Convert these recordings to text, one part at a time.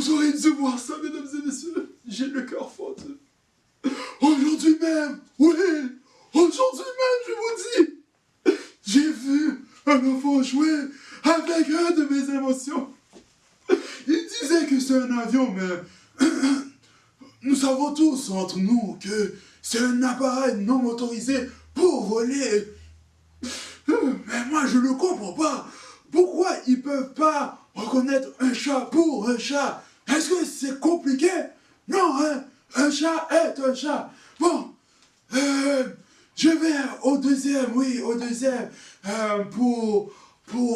Vous auriez dû voir ça, mesdames et messieurs. J'ai le cœur fort. Aujourd'hui même, oui, aujourd'hui même, je vous dis, j'ai vu un enfant jouer avec un de mes émotions. Il disait que c'est un avion, mais nous savons tous entre nous que c'est un appareil non motorisé pour voler. Mais moi, je ne comprends pas. Pourquoi ils ne peuvent pas reconnaître un chat pour un chat? Est-ce que c'est compliqué? Non, hein? Un chat est un chat. Bon, je vais au deuxième, oui, au deuxième, pour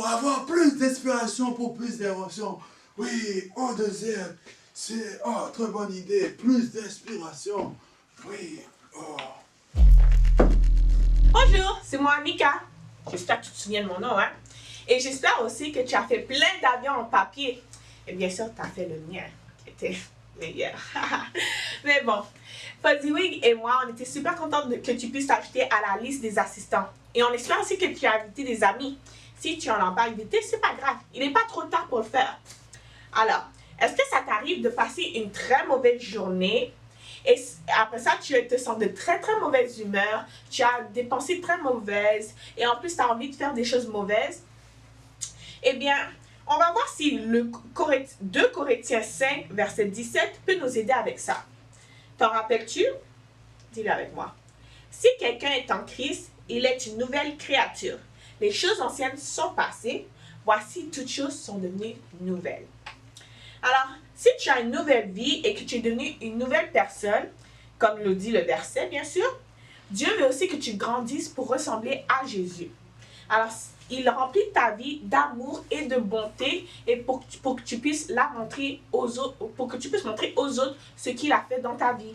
avoir plus d'inspiration, pour plus d'émotion. Oui, au deuxième, c'est, oh, très bonne idée, plus d'inspiration. Oui, oh. Bonjour, c'est moi, Mika. J'espère que tu te souviens de mon nom, hein? Et j'espère aussi que tu as fait plein d'avions en papier. Et bien sûr, tu as fait le mien, qui était meilleur. Mais bon, Fuzzy et moi, on était super contents que tu puisses t'ajouter à la liste des assistants. Et on espère aussi que tu as invité des amis. Si tu n'en as pas invité, c'est pas grave. Il n'est pas trop tard pour le faire. Alors, est-ce que ça t'arrive de passer une très mauvaise journée et après ça, tu te sens de très très mauvaise humeur, tu as des pensées très mauvaises et en plus tu as envie de faire des choses mauvaises? Eh bien, on va voir si le 2 Corinthiens 5, verset 17 peut nous aider avec ça. T'en rappelles-tu? Dis-le avec moi. Si quelqu'un est en Christ, il est une nouvelle créature. Les choses anciennes sont passées, voici toutes choses sont devenues nouvelles. Alors, si tu as une nouvelle vie et que tu es devenu une nouvelle personne, comme le dit le verset, bien sûr, Dieu veut aussi que tu grandisses pour ressembler à Jésus. Alors, il remplit ta vie d'amour et de bonté et pour que tu puisses la montrer aux autres, pour que tu puisses montrer aux autres ce qu'il a fait dans ta vie.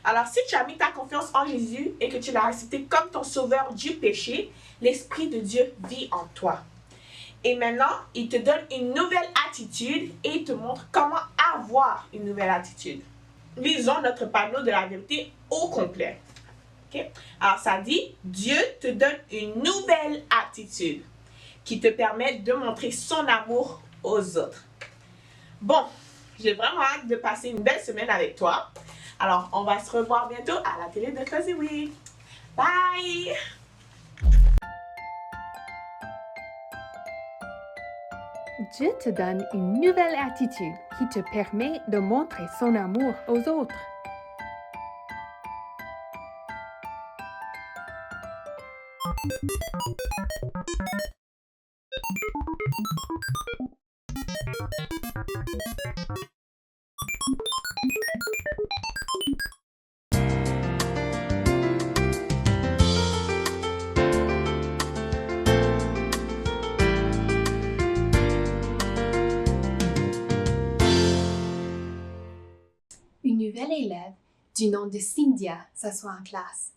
Alors, si tu as mis ta confiance en Jésus et que tu l'as accepté comme ton sauveur du péché, l'Esprit de Dieu vit en toi. Et maintenant, il te donne une nouvelle attitude et il te montre comment avoir une nouvelle attitude. Lisons notre panneau de la vérité au complet. Okay? Alors, ça dit, Dieu te donne une nouvelle attitude qui te permet de montrer son amour aux autres. Bon, j'ai vraiment hâte de passer une belle semaine avec toi. Alors, on va se revoir bientôt à la télé de Fuzzy Week. Bye! Dieu te donne une nouvelle attitude qui te permet de montrer son amour aux autres. Une nouvelle élève du nom de Cynthia s'assoit en classe.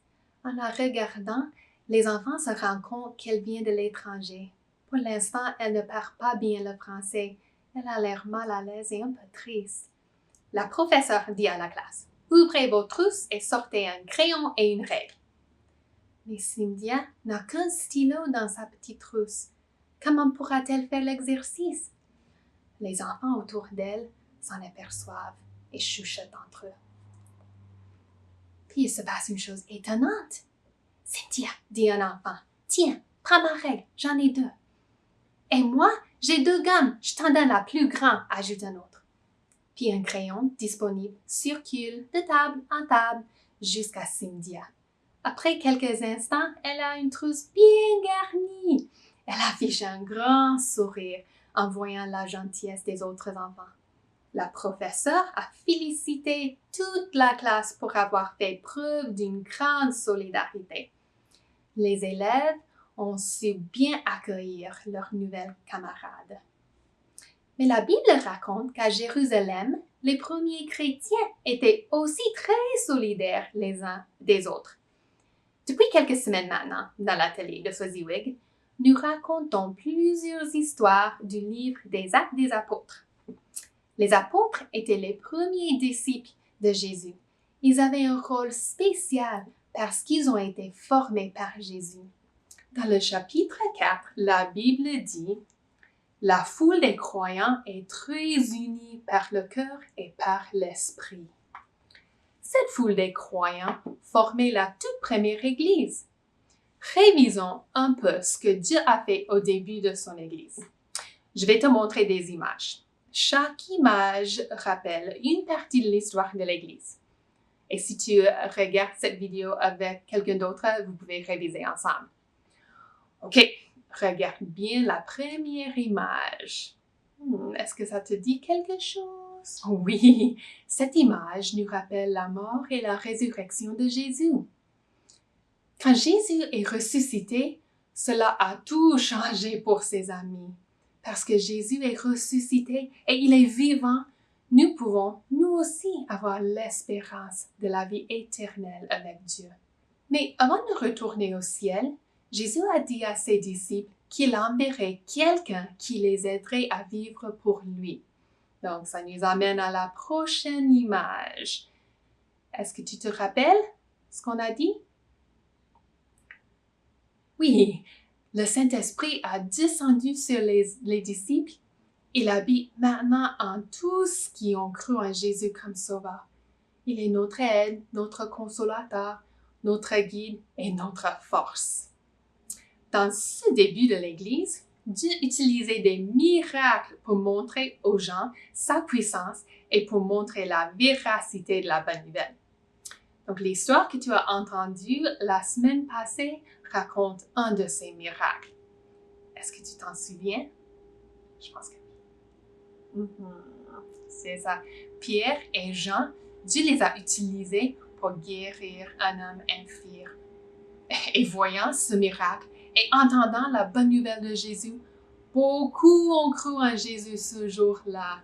En la regardant, les enfants se rendent compte qu'elle vient de l'étranger. Pour l'instant, elle ne parle pas bien le français. Elle a l'air mal à l'aise et un peu triste. La professeure dit à la classe, « Ouvrez vos trousses et sortez un crayon et une règle. » Mais Cynthia n'a qu'un stylo dans sa petite trousse. Comment pourra-t-elle faire l'exercice? Les enfants autour d'elle s'en aperçoivent et chuchotent entre eux. Puis il se passe une chose étonnante. « Cynthia, dit un enfant, tiens, prends ma règle, j'en ai 2. Et moi, j'ai 2 gommes, je t'en donne la plus grande, ajoute un autre. Puis un crayon disponible circule de table en table jusqu'à Cynthia. Après quelques instants, elle a une trousse bien garnie. Elle affiche un grand sourire en voyant la gentillesse des autres enfants. La professeure a félicité toute la classe pour avoir fait preuve d'une grande solidarité. Les élèves ont su bien accueillir leurs nouvelles camarades. Mais la Bible raconte qu'à Jérusalem, les premiers chrétiens étaient aussi très solidaires les uns des autres. Depuis quelques semaines maintenant, dans l'atelier de Fuzzy, nous racontons plusieurs histoires du livre des Actes des Apôtres. Les apôtres étaient les premiers disciples de Jésus. Ils avaient un rôle spécial parce qu'ils ont été formés par Jésus. Dans le chapitre 4, la Bible dit « La foule des croyants est très unie par le cœur et par l'esprit. Cette foule des croyants formait la toute première Église. Révisons un peu ce que Dieu a fait au début de son Église. Je vais te montrer des images. Chaque image rappelle une partie de l'histoire de l'Église. Et si tu regardes cette vidéo avec quelqu'un d'autre, vous pouvez réviser ensemble. OK, regarde bien la première image. Est-ce que ça te dit quelque chose? Oui, cette image nous rappelle la mort et la résurrection de Jésus. Quand Jésus est ressuscité, cela a tout changé pour ses amis. Parce que Jésus est ressuscité et il est vivant, nous pouvons, nous aussi, avoir l'espérance de la vie éternelle avec Dieu. Mais avant de retourner au ciel, Jésus a dit à ses disciples qu'il enverrait quelqu'un qui les aiderait à vivre pour lui. Donc, ça nous amène à la prochaine image. Est-ce que tu te rappelles ce qu'on a dit? Oui, le Saint-Esprit a descendu sur les disciples. Il habite maintenant en tous qui ont cru en Jésus comme sauveur. Il est notre aide, notre consolateur, notre guide et notre force. Dans ce début de l'Église, Dieu utilisait des miracles pour montrer aux gens sa puissance et pour montrer la véracité de la bonne nouvelle. Donc, l'histoire que tu as entendue la semaine passée raconte un de ces miracles. Est-ce que tu t'en souviens? Je pense que oui. C'est ça. Pierre et Jean, Dieu les a utilisés pour guérir un homme infirme. Et voyant ce miracle et entendant la bonne nouvelle de Jésus, beaucoup ont cru en Jésus ce jour-là.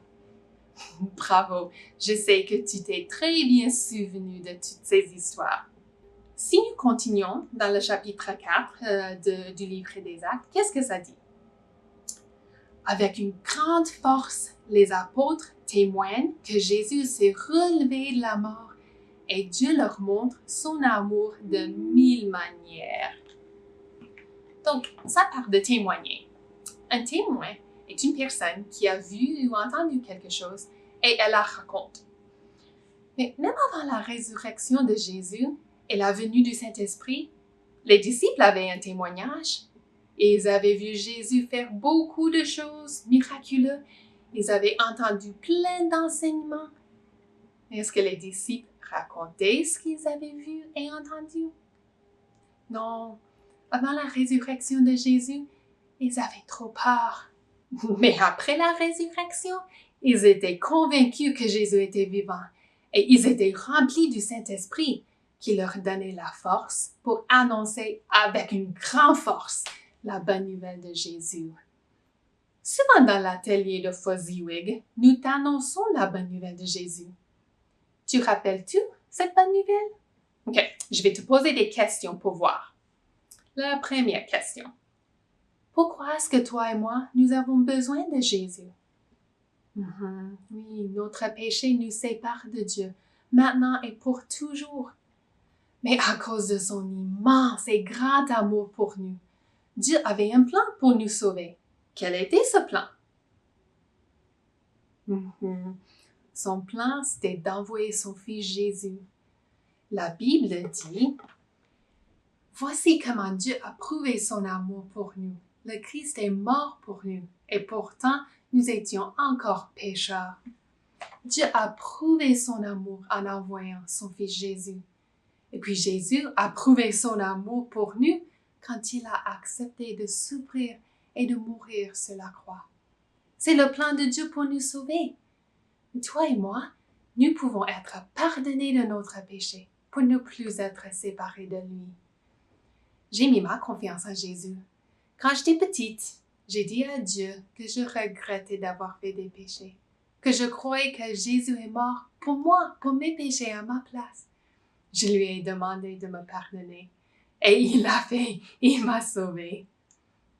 Bravo, je sais que tu t'es très bien souvenu de toutes ces histoires. Si nous continuons dans le chapitre 4 du livre des Actes, qu'est-ce que ça dit? Avec une grande force, les apôtres témoignent que Jésus s'est relevé de la mort et Dieu leur montre son amour de 1000 manières. Donc, ça parle de témoigner. Un témoin est une personne qui a vu ou entendu quelque chose et elle la raconte. Mais même avant la résurrection de Jésus et la venue du Saint-Esprit, les disciples avaient un témoignage. Ils avaient vu Jésus faire beaucoup de choses miraculeuses. Ils avaient entendu plein d'enseignements. Est-ce que les disciples racontaient ce qu'ils avaient vu et entendu? Non. Avant la résurrection de Jésus, ils avaient trop peur. Mais après la résurrection, ils étaient convaincus que Jésus était vivant et ils étaient remplis du Saint-Esprit qui leur donnait la force pour annoncer avec une grande force la bonne nouvelle de Jésus. Souvent dans l'atelier de Fosziwig, nous t'annonçons la bonne nouvelle de Jésus. Tu rappelles-tu cette bonne nouvelle? OK, je vais te poser des questions pour voir. La première question. Pourquoi est-ce que toi et moi, nous avons besoin de Jésus? Oui, notre péché nous sépare de Dieu, maintenant et pour toujours. Mais à cause de son immense et grand amour pour nous, Dieu avait un plan pour nous sauver. Quel était ce plan? Son plan, c'était d'envoyer son Fils Jésus. La Bible dit, « Voici comment Dieu a prouvé son amour pour nous. Le Christ est mort pour nous, et pourtant, nous étions encore pécheurs. Dieu a prouvé son amour en envoyant son Fils Jésus. Et puis Jésus a prouvé son amour pour nous quand il a accepté de souffrir et de mourir sur la croix. C'est le plan de Dieu pour nous sauver. Toi et moi, nous pouvons être pardonnés de notre péché pour ne plus être séparés de lui. J'ai mis ma confiance en Jésus. Quand j'étais petite, j'ai dit à Dieu que je regrettais d'avoir fait des péchés, que je croyais que Jésus est mort pour moi, pour mes péchés à ma place. Je lui ai demandé de me pardonner et il l'a fait, il m'a sauvée.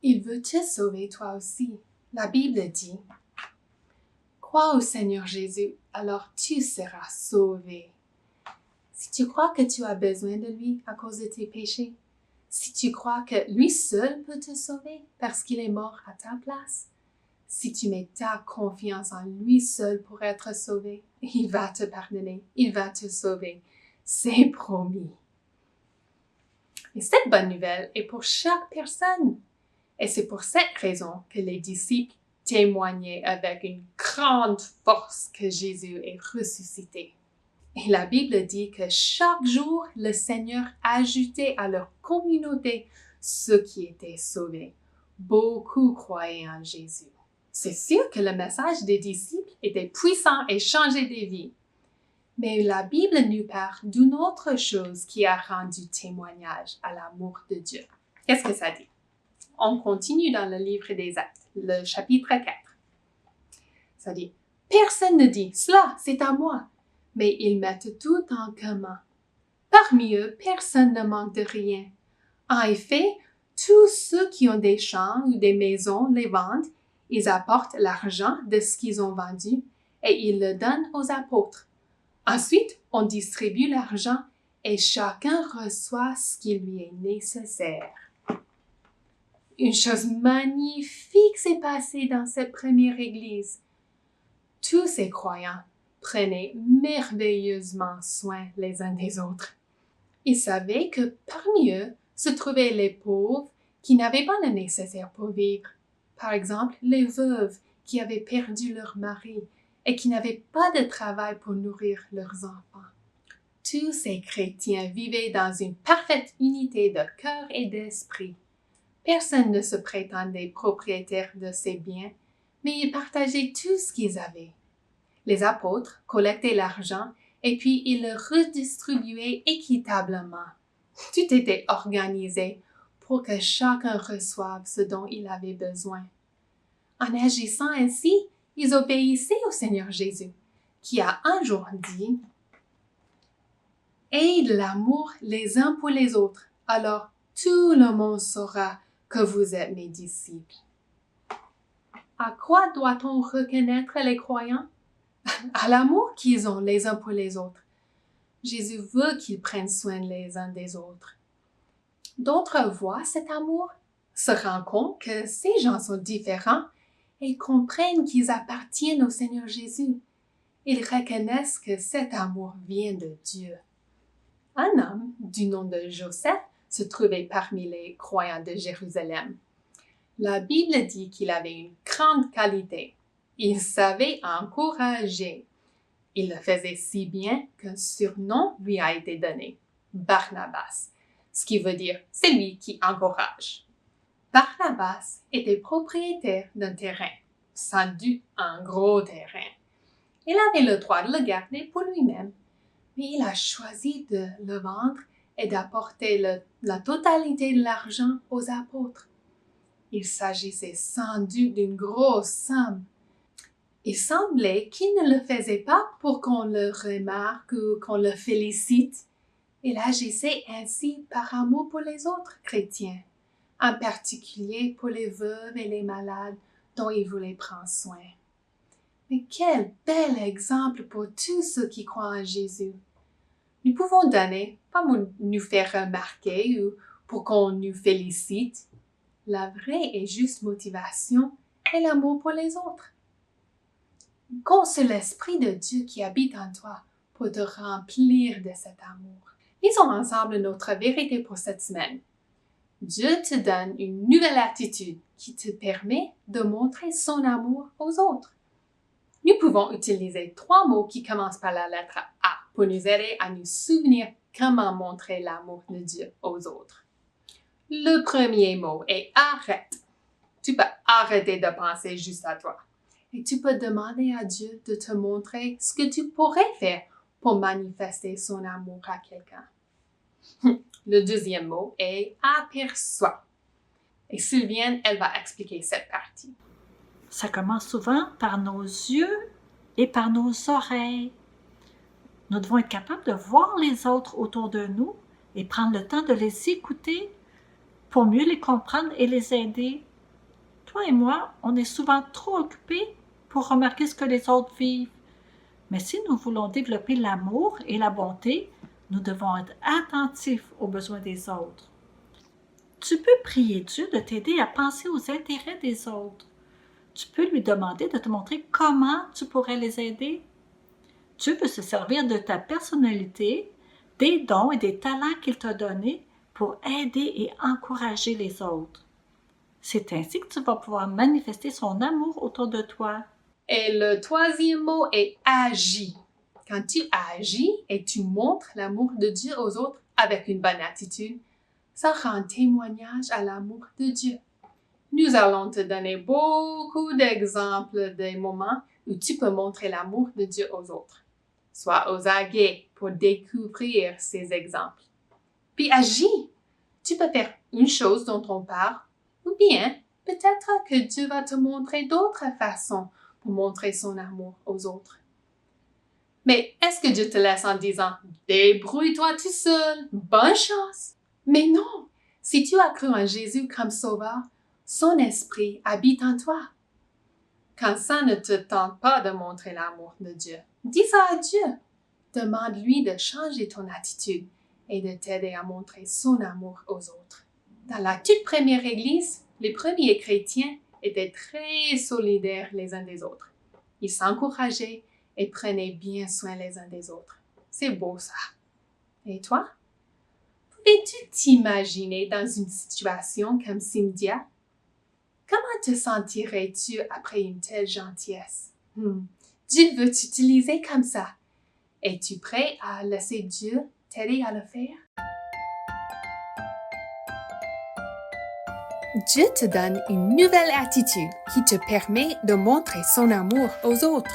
Il veut te sauver toi aussi. La Bible dit, « Crois au Seigneur Jésus, alors tu seras sauvé. » Si tu crois que tu as besoin de lui à cause de tes péchés, si tu crois que lui seul peut te sauver parce qu'il est mort à ta place, Si tu mets ta confiance en lui seul pour être sauvé, il va te pardonner, il va te sauver. C'est promis. Et cette bonne nouvelle est pour chaque personne. Et c'est pour cette raison que les disciples témoignaient avec une grande force que Jésus est ressuscité. Et la Bible dit que chaque jour, le Seigneur ajoutait à leur communauté ceux qui étaient sauvés. Beaucoup croyaient en Jésus. C'est sûr que le message des disciples était puissant et changeait des vies. Mais la Bible nous parle d'une autre chose qui a rendu témoignage à l'amour de Dieu. Qu'est-ce que ça dit? On continue dans le livre des Actes, le chapitre 4. Ça dit, « Personne ne dit, cela, c'est à moi, mais ils mettent tout en commun. Parmi eux, personne ne manque de rien. En effet, tous ceux qui ont des champs ou des maisons les vendent, ils apportent l'argent de ce qu'ils ont vendu et ils le donnent aux apôtres. Ensuite, on distribue l'argent et chacun reçoit ce qui lui est nécessaire. » Une chose magnifique s'est passée dans cette première église. Tous ces croyants prenaient merveilleusement soin les uns des autres. Ils savaient que parmi eux se trouvaient les pauvres qui n'avaient pas le nécessaire pour vivre. Par exemple, les veuves qui avaient perdu leur mari et qui n'avaient pas de travail pour nourrir leurs enfants. Tous ces chrétiens vivaient dans une parfaite unité de cœur et d'esprit. Personne ne se prétendait propriétaire de ses biens, mais ils partageaient tout ce qu'ils avaient. Les apôtres collectaient l'argent et puis ils le redistribuaient équitablement. Tout était organisé pour que chacun reçoive ce dont il avait besoin. En agissant ainsi, ils obéissaient au Seigneur Jésus, qui a un jour dit « Aide l'amour les uns pour les autres, alors tout le monde saura que vous êtes mes disciples. » À quoi doit-on reconnaître les croyants? À l'amour qu'ils ont les uns pour les autres. Jésus veut qu'ils prennent soin les uns des autres. D'autres voient cet amour, se rendent compte que ces gens sont différents et comprennent qu'ils appartiennent au Seigneur Jésus. Ils reconnaissent que cet amour vient de Dieu. Un homme du nom de Joseph se trouvait parmi les croyants de Jérusalem. La Bible dit qu'il avait une grande qualité. Il savait encourager. Il le faisait si bien qu'un surnom lui a été donné, Barnabas, ce qui veut dire « celui qui encourage ». Barnabas était propriétaire d'un terrain, sans doute un gros terrain. Il avait le droit de le garder pour lui-même, mais il a choisi de le vendre et d'apporter la totalité de l'argent aux apôtres. Il s'agissait sans doute d'une grosse somme. Il semblait qu'il ne le faisait pas pour qu'on le remarque ou qu'on le félicite. Il agissait ainsi par amour pour les autres chrétiens, en particulier pour les veuves et les malades dont il voulait prendre soin. Mais quel bel exemple pour tous ceux qui croient en Jésus. Nous pouvons donner, pas pour nous faire remarquer ou pour qu'on nous félicite. La vraie et juste motivation est l'amour pour les autres. Compte sur l'Esprit de Dieu qui habite en toi pour te remplir de cet amour. Lisons ensemble notre vérité pour cette semaine. Dieu te donne une nouvelle attitude qui te permet de montrer son amour aux autres. Nous pouvons utiliser 3 mots qui commencent par la lettre A pour nous aider à nous souvenir comment montrer l'amour de Dieu aux autres. Le premier mot est arrête. Tu peux arrêter de penser juste à toi. Et tu peux demander à Dieu de te montrer ce que tu pourrais faire pour manifester son amour à quelqu'un. Le deuxième mot est aperçois. Et Sylviane, elle va expliquer cette partie. Ça commence souvent par nos yeux et par nos oreilles. Nous devons être capables de voir les autres autour de nous et prendre le temps de les écouter pour mieux les comprendre et les aider. Toi et moi, on est souvent trop occupés pour remarquer ce que les autres vivent. Mais si nous voulons développer l'amour et la bonté, nous devons être attentifs aux besoins des autres. Tu peux prier Dieu de t'aider à penser aux intérêts des autres. Tu peux lui demander de te montrer comment tu pourrais les aider. Dieu veut se servir de ta personnalité, des dons et des talents qu'il t'a donnés pour aider et encourager les autres. C'est ainsi que tu vas pouvoir manifester son amour autour de toi. Et le troisième mot est agis. Quand tu agis et tu montres l'amour de Dieu aux autres avec une bonne attitude, ça rend témoignage à l'amour de Dieu. Nous allons te donner beaucoup d'exemples des moments où tu peux montrer l'amour de Dieu aux autres. Sois aux aguets pour découvrir ces exemples. Puis agis. Tu peux faire une chose dont on parle, ou bien peut-être que Dieu va te montrer d'autres façons pour montrer son amour aux autres. Mais est-ce que Dieu te laisse en disant « Débrouille-toi tout seul, bonne chance ». Mais non, si tu as cru en Jésus comme sauveur, son esprit habite en toi. Quand ça ne te tente pas de montrer l'amour de Dieu, dis ça à Dieu. Demande-lui de changer ton attitude et de t'aider à montrer son amour aux autres. Dans la toute première Église, les premiers chrétiens étaient très solidaires les uns des autres. Ils s'encourageaient et prenaient bien soin les uns des autres. C'est beau ça. Et toi? Pouvais-tu t'imaginer dans une situation comme Cynthia? Comment te sentirais-tu après une telle gentillesse? Dieu veut t'utiliser comme ça. Es-tu prêt à laisser Dieu t'aider à le faire? Dieu te donne une nouvelle attitude qui te permet de montrer son amour aux autres.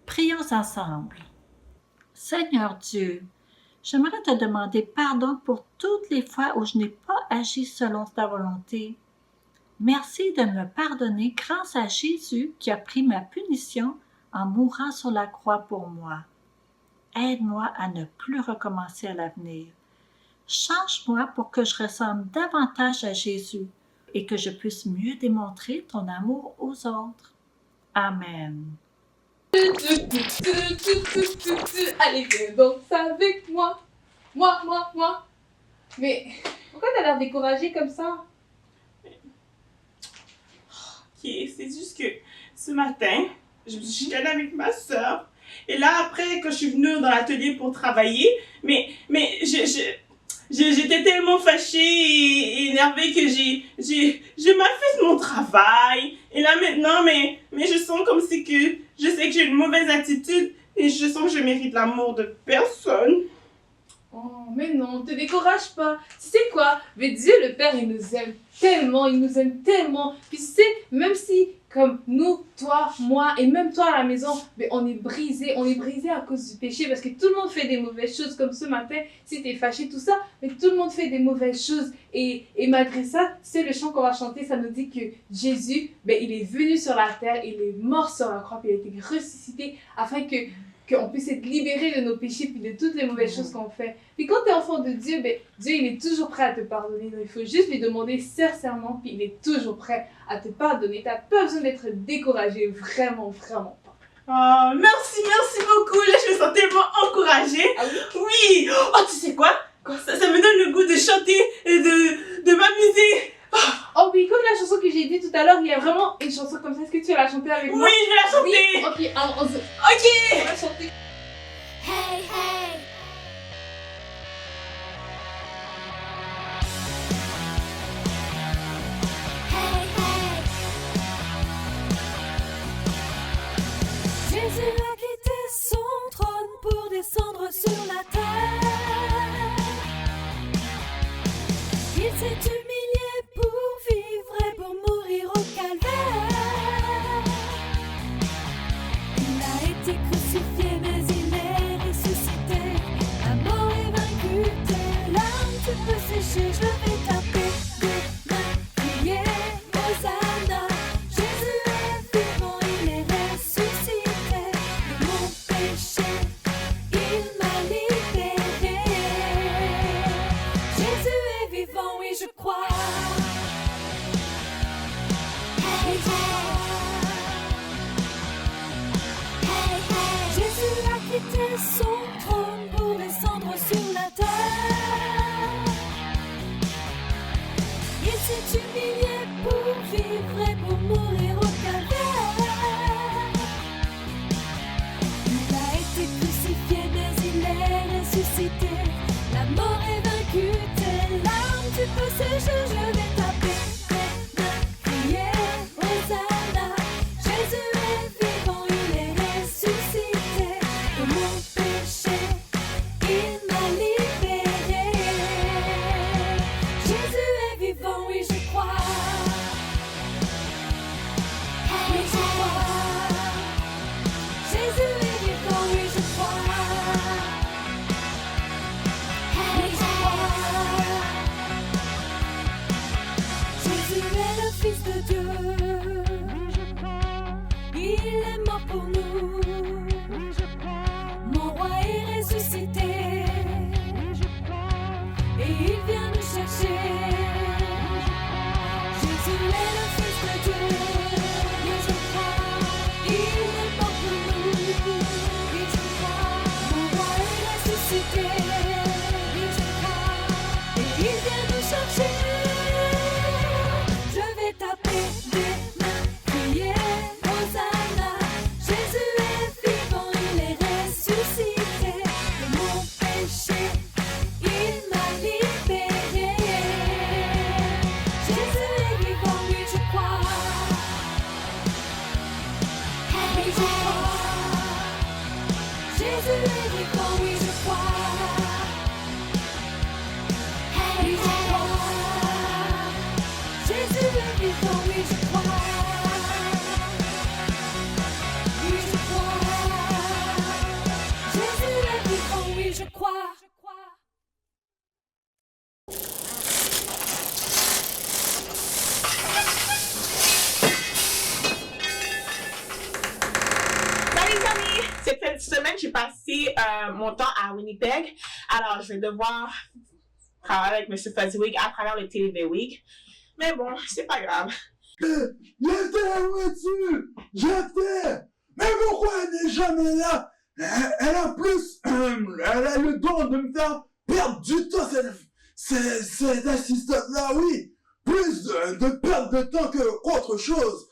Prions ensemble. Seigneur Dieu, j'aimerais te demander pardon pour toutes les fois où je n'ai pas agi selon ta volonté. Merci de me pardonner grâce à Jésus qui a pris ma punition en mourant sur la croix pour moi. Aide-moi à ne plus recommencer à l'avenir. Change-moi pour que je ressemble davantage à Jésus et que je puisse mieux démontrer ton amour aux autres. Amen. Allez, viens donc avec moi. Moi. Mais pourquoi t'as l'air découragée comme ça? Ok, c'est juste que ce matin, je me suis chicanée avec ma soeur. Et là, après, quand je suis venue dans l'atelier pour travailler, mais j'étais tellement fâchée et énervée que j'ai mal fait mon travail. Et là, maintenant, mais je sens comme si que je sais que j'ai une mauvaise attitude et je sens que je mérite l'amour de personne. Oh, mais non, te décourage pas. Tu sais quoi? Mais Dieu le Père, il nous aime tellement. Puis tu sais, même si, comme nous, toi, moi, et même toi à la maison, mais on est brisé à cause du péché, parce que tout le monde fait des mauvaises choses, comme ce matin, si t'es fâché, tout ça, mais tout le monde fait des mauvaises choses, et malgré ça, c'est le chant qu'on va chanter, ça nous dit que Jésus, il est venu sur la terre, il est mort sur la croix, puis il a été ressuscité, afin qu'on puisse être libéré de nos péchés puis de toutes les mauvaises choses qu'on fait. Puis quand tu es enfant de Dieu, Dieu il est toujours prêt à te pardonner. Donc il faut juste lui demander sincèrement, puis il est toujours prêt à te pardonner. Tu n'as pas besoin d'être découragé, vraiment pas. Oh, merci beaucoup. Là, je me sens tellement encouragée. Ah oui? Oh, tu sais quoi? Ça me donne le goût de chanter et de m'amuser. Oh oui, comme la chanson que j'ai dit tout à l'heure, il y a vraiment une chanson comme ça. Est-ce que tu vas la chanter avec moi? Oui, je vais la chanter. Oui? Ok, alors Ok. on va chanter. Hey, hey. Hey, hey. Jésus a quitté son trône pour descendre sur la terre. Il s'est humilié pour vivre et pour mourir au calvaire. Il a été crucifié mais il est ressuscité. La mort est vaincue, tes larmes tu peux sécher. Je vais taper des mains, crier Hosanna. Jésus est vivant, il est ressuscité. De mon péché, il m'a libéré. Jésus est vivant, oui je crois. Hey, hey. Hey, hey. Jésus a quitté son trône pour descendre sur la terre. cherche, je vais taper des mains, crier Hosanna. Jésus est vivant, il est ressuscité. De mon péché, il m'a libéré. Jésus est vivant, oui je crois. Oui je crois. Jésus est vivant, oui je crois. Oui je crois. Jésus est le Fils de Dieu. Il est mort pour nous. Mon roi est ressuscité. Et il vient nous chercher. Jésus est le Fils de Dieu. Oui je crois. Il est mort pour nous. Oui je crois. Mon roi est ressuscité. Oui je crois. Et il vient nous chercher. Je vais taper des mains, crier Hosanna. Jésus est vivant, il est ressuscité. De mon péché, il m'a libéré. Jésus est vivant, oui je crois. Oui je crois. Jésus est vivant, oui je crois. Oui je crois. Jésus est vivant, oui je crois. Oui je crois. Jésus est vivant, oui je crois. Salut les amis! Cette semaine, j'ai passé mon temps à Winnipeg. Alors, je vais devoir travailler avec M. Fuzzywick à travers le TV-Week. Mais bon, c'est pas grave. J'étais la voiture! J'étais! Mais pourquoi elle n'est jamais là? Elle a plus... elle a le don de me faire perdre du temps, cette assistante-là, oui! Plus de perte de temps qu'autre chose!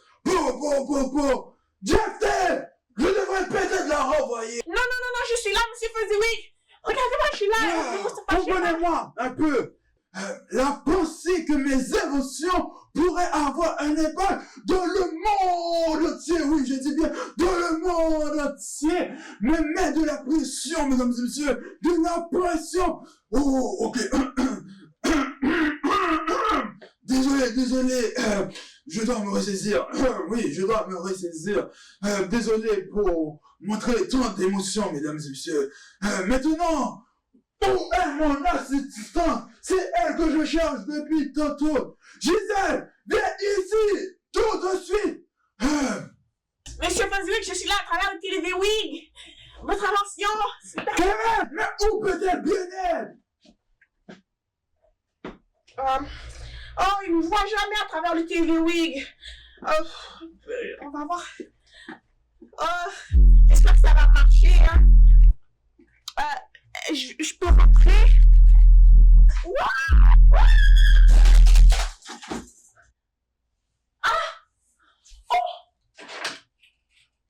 J'étais! Je devrais peut-être la renvoyer! Non, je suis là, M. Fuzzywick! Regardez-moi, je suis là! Comprenez-moi un peu! La pensée que mes émotions pourraient avoir un impact dans le monde entier, oui, je dis bien, dans le monde entier, me met de la pression, mesdames et messieurs, de la pression. Oh, ok. Désolé, je dois me ressaisir. Oui, je dois me ressaisir. Désolé pour montrer tant d'émotions, mesdames et messieurs. Maintenant, où est mon assistante? C'est elle que je cherche depuis tantôt. Gisèle, viens ici, tout de suite. Monsieur Fuzzywick, je suis là à travers le TV-Week! Votre attention! Kevin, mais où peut-elle bien être? Oh, il ne me voit jamais à travers le TV-Week! On va voir. J'espère que ça va marcher, hein? Je peux rentrer?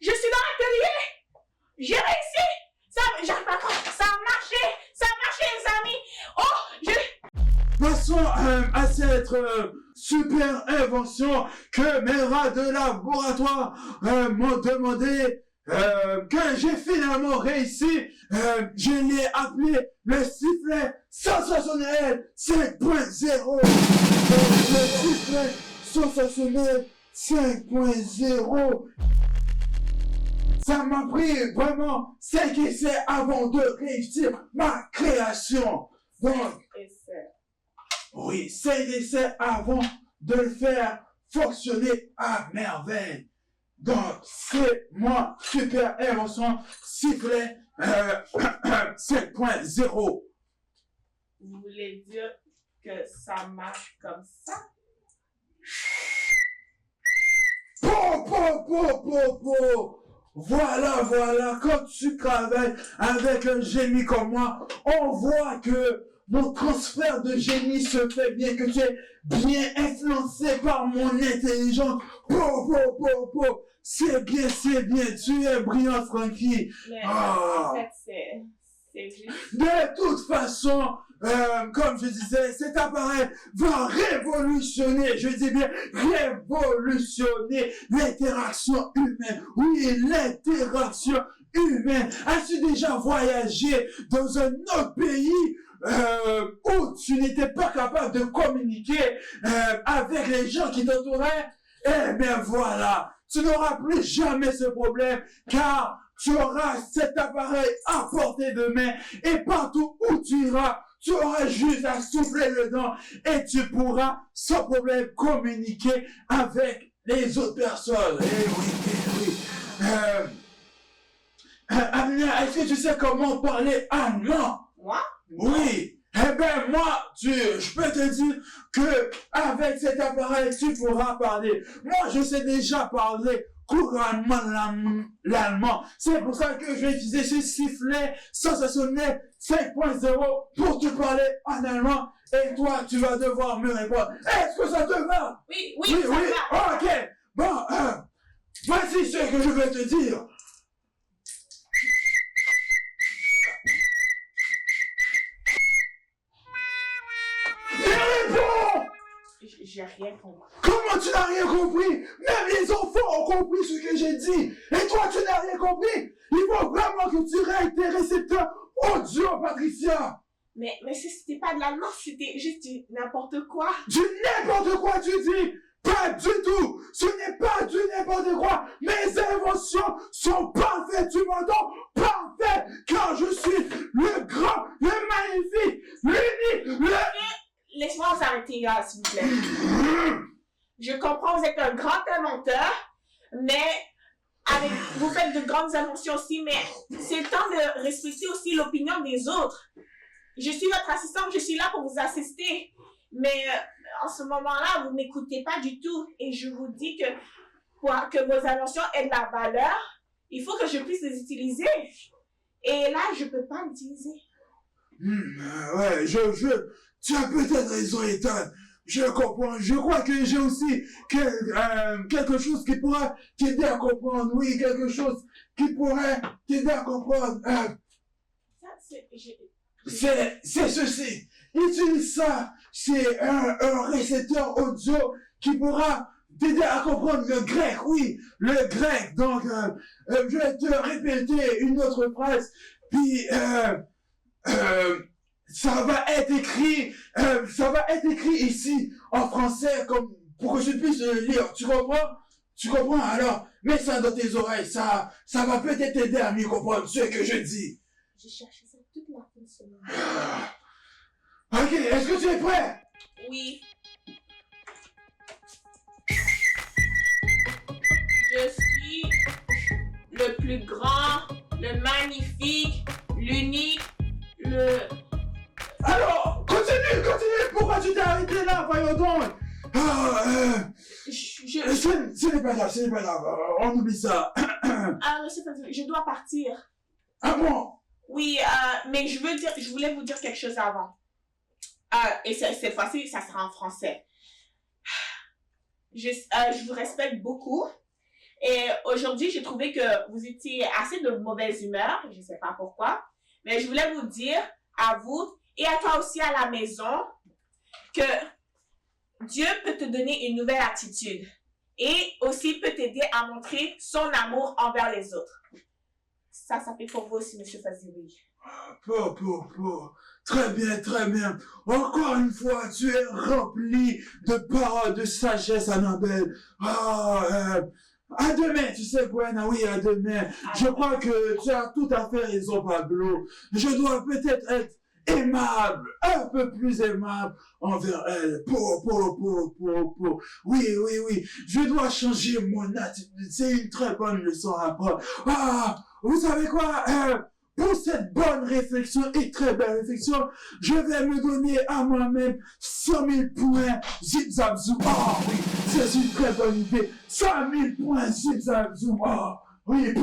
Je suis dans l'atelier! J'ai réussi! J'arrive pas à croire. Ça a marché les amis! Passons à cette super invention que mes rats de laboratoire m'ont demandé, que j'ai finalement réussi. Je l'ai appelé le sifflet sensationnel 5.0. Le sifflet sensationnel 5.0. Ça m'a pris vraiment 5 essais avant de réussir ma création. Donc, oui, 5 essais avant de le faire fonctionner à merveille. Donc, c'est mon super invention sifflet 7.0. Vous voulez dire que ça marche comme ça? Voilà, quand tu travailles avec un génie comme moi, on voit que mon transfert de génie se fait bien, que tu es bien influencé par mon intelligence. C'est bien, tu es brillant, Frankie. Mais Ah. en fait, C'est juste. De toute façon, comme je disais, cet appareil va révolutionner, je dis bien révolutionner l'interaction humaine. Oui, l'interaction humaine. As-tu déjà voyagé dans un autre pays où tu n'étais pas capable de communiquer avec les gens qui t'entouraient? Eh bien voilà, tu n'auras plus jamais ce problème car tu auras cet appareil à portée de main et partout où tu iras, tu auras juste à souffler dedans et tu pourras sans problème communiquer avec les autres personnes. Eh oui. Amina, est-ce que tu sais comment parler allemand? Moi? Oui. Eh ben moi, je peux te dire que avec cet appareil, tu pourras parler. Moi, je sais déjà parler couramment l'allemand. C'est pour ça que je vais utiliser ce sifflet sensationnel 5.0 pour te parler en allemand. Et toi, tu vas devoir me répondre. Est-ce que ça te va? Oui, ça va. Oh, ok. Bon, voici ce que je vais te dire. J'ai rien compris. Comment tu n'as rien compris? Même les enfants ont compris ce que j'ai dit. Et toi, tu n'as rien compris? Il faut vraiment que tu règles tes récepteurs audio, Patricia. Mais c'était pas de l'allemand, c'était juste du n'importe quoi. Du n'importe quoi, tu dis? Pas du tout. Ce n'est pas du n'importe quoi. Mes inventions sont parfaites, tu m'entends? Parfaites, car je suis le grand, le magnifique, l'unique, le... Laisse-moi s'arrêter là, s'il vous plaît. Je comprends, vous êtes un grand inventeur, mais vous faites de grandes inventions aussi, mais c'est le temps de respecter aussi l'opinion des autres. Je suis votre assistante, je suis là pour vous assister, mais en ce moment-là, vous ne m'écoutez pas du tout, et je vous dis que pour que vos inventions aient de la valeur, il faut que je puisse les utiliser. Et là, je ne peux pas l'utiliser. Ouais, tu as peut-être raison, Ethan. Je comprends. Je crois que j'ai aussi quelque chose qui pourra t'aider à comprendre. Oui, quelque chose qui pourrait t'aider à comprendre. C'est ceci. Utilise ça. C'est un récepteur audio qui pourra t'aider à comprendre le grec. Oui, le grec. Donc, je vais te répéter une autre phrase. Puis, ça va être écrit ici en français comme pour que je puisse le lire. Tu comprends? Tu comprends? Alors, mets ça dans tes oreilles. Ça va peut-être t'aider à mieux comprendre ce que je dis. J'ai cherché ça toute la fin de semaine. Ok, est-ce que tu es prêt? Oui. Je suis le plus grand, le magnifique, l'unique, le... Alors, continue. Pourquoi tu t'es arrêté là, voyons donc? Ce n'est pas grave, on oublie ça. Monsieur Fazil, je dois partir. Ah bon? Oui, mais je voulais vous dire quelque chose avant. Et cette fois-ci, ça sera en français. Je vous respecte beaucoup. Et aujourd'hui, j'ai trouvé que vous étiez assez de mauvaise humeur. Je ne sais pas pourquoi. Mais je voulais vous dire, à vous et à toi aussi à la maison, que Dieu peut te donner une nouvelle attitude. Et aussi peut t'aider à montrer son amour envers les autres. Ça fait pour vous aussi, monsieur Fazili. Très bien. Encore une fois, tu es rempli de paroles de sagesse, Annabelle. À demain, tu sais, Gwen, oui, à demain. Je crois que tu as tout à fait raison, Pablo. Je dois peut-être être aimable, un peu plus aimable envers elle. Oui. Je dois changer mon attitude. C'est une très bonne leçon à apprendre. Vous savez quoi? Pour cette bonne réflexion et très belle réflexion, je vais me donner à moi-même 100 000 points zip zap zoom. Oui, c'est une très bonne idée. 100 000 points zip zap zoom. Oui,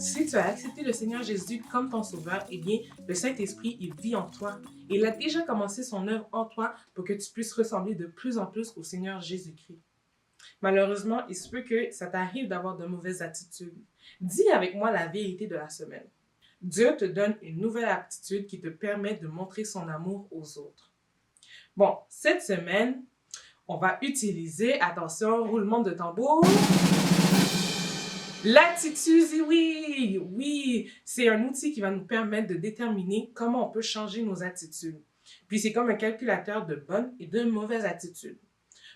Si tu as accepté le Seigneur Jésus comme ton sauveur, eh bien, le Saint-Esprit, il vit en toi. Il a déjà commencé son œuvre en toi pour que tu puisses ressembler de plus en plus au Seigneur Jésus-Christ. Malheureusement, il se peut que ça t'arrive d'avoir de mauvaises attitudes. Dis avec moi la vérité de la semaine. Dieu te donne une nouvelle aptitude qui te permet de montrer son amour aux autres. Bon, cette semaine, on va utiliser, attention, roulement de tambour, l'attitude, oui, oui, c'est un outil qui va nous permettre de déterminer comment on peut changer nos attitudes. Puis c'est comme un calculateur de bonnes et de mauvaises attitudes.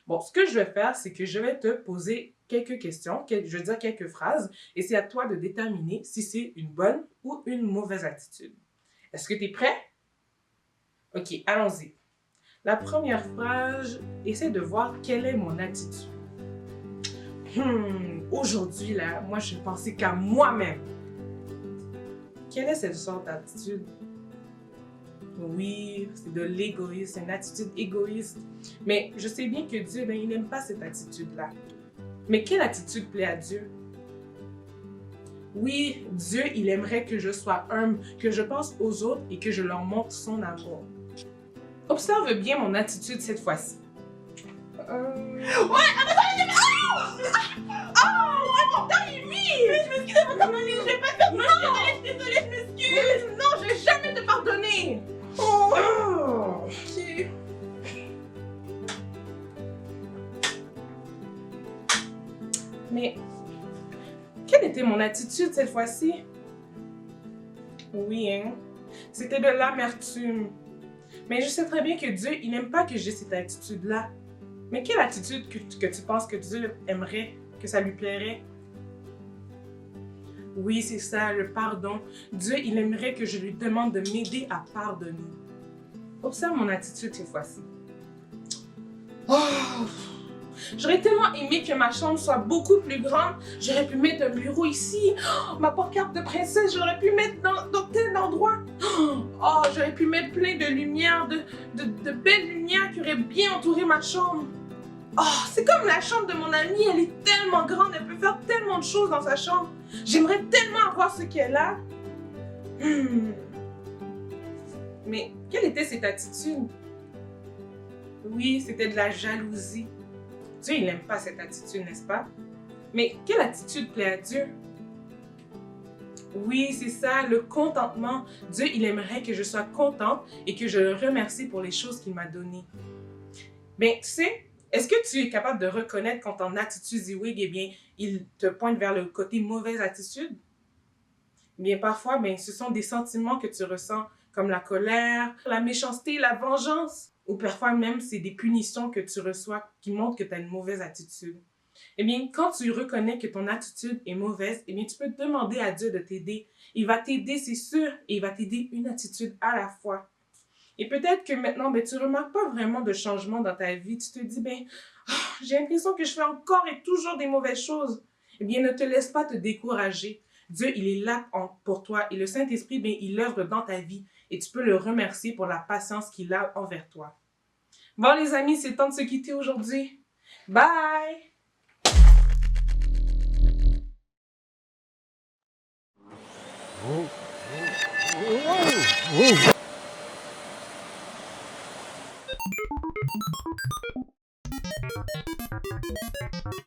Bon, ce que je vais faire, c'est que je vais te poser quelques questions, je vais dire quelques phrases, et c'est à toi de déterminer si c'est une bonne ou une mauvaise attitude. Est-ce que tu es prêt? Ok, allons-y. La première phrase, essaie de voir quelle est mon attitude. Aujourd'hui, là, moi, je ne pensais qu'à moi-même. Quelle est cette sorte d'attitude? Oui, c'est de l'égoïsme, une attitude égoïste. Mais je sais bien que Dieu, il n'aime pas cette attitude-là. Mais quelle attitude plaît à Dieu? Oui, Dieu, il aimerait que je sois humble, que je pense aux autres et que je leur montre son amour. Observe bien mon attitude cette fois-ci. Ouais, je vais pas pardonner. Désolée, je m'excuse. Non, je vais jamais te pardonner. Ok. Mais, quelle était mon attitude cette fois-ci? Oui, hein? C'était de l'amertume. Mais je sais très bien que Dieu, il n'aime pas que j'ai cette attitude-là. Mais quelle attitude que tu penses que Dieu aimerait, que ça lui plairait? Oui, c'est ça, le pardon. Dieu, il aimerait que je lui demande de m'aider à pardonner. Observe mon attitude cette fois-ci. Oh! J'aurais tellement aimé que ma chambre soit beaucoup plus grande. J'aurais pu mettre un bureau ici. Oh, ma porte-carte de princesse, j'aurais pu mettre dans tel endroit. Oh, j'aurais pu mettre plein de lumières, de belles lumières qui auraient bien entouré ma chambre. Oh, c'est comme la chambre de mon amie, elle est tellement grande, elle peut faire tellement de choses dans sa chambre. J'aimerais tellement avoir ce qu'elle a. Mais quelle était cette attitude? Oui, c'était de la jalousie. Dieu, il n'aime pas cette attitude, n'est-ce pas? Mais quelle attitude plaît à Dieu? Oui, c'est ça, le contentement. Dieu, il aimerait que je sois contente et que je le remercie pour les choses qu'il m'a données. Bien, tu sais, est-ce que tu es capable de reconnaître quand ton attitude ziwig, eh bien, il te pointe vers le côté mauvaise attitude? Bien, parfois, bien, ce sont des sentiments que tu ressens, comme la colère, la méchanceté, la vengeance. Ou parfois même, c'est des punitions que tu reçois qui montrent que tu as une mauvaise attitude. Eh bien, quand tu reconnais que ton attitude est mauvaise, eh bien, tu peux demander à Dieu de t'aider. Il va t'aider, c'est sûr, et il va t'aider une attitude à la fois. Et peut-être que maintenant, ben, tu ne remarques pas vraiment de changement dans ta vie. Tu te dis, ben, j'ai l'impression que je fais encore et toujours des mauvaises choses. Eh bien, ne te laisse pas te décourager. Dieu, il est là pour toi et le Saint-Esprit, ben, il œuvre dans ta vie et tu peux le remercier pour la patience qu'il a envers toi. Bon, les amis, c'est temps de se quitter aujourd'hui. Bye!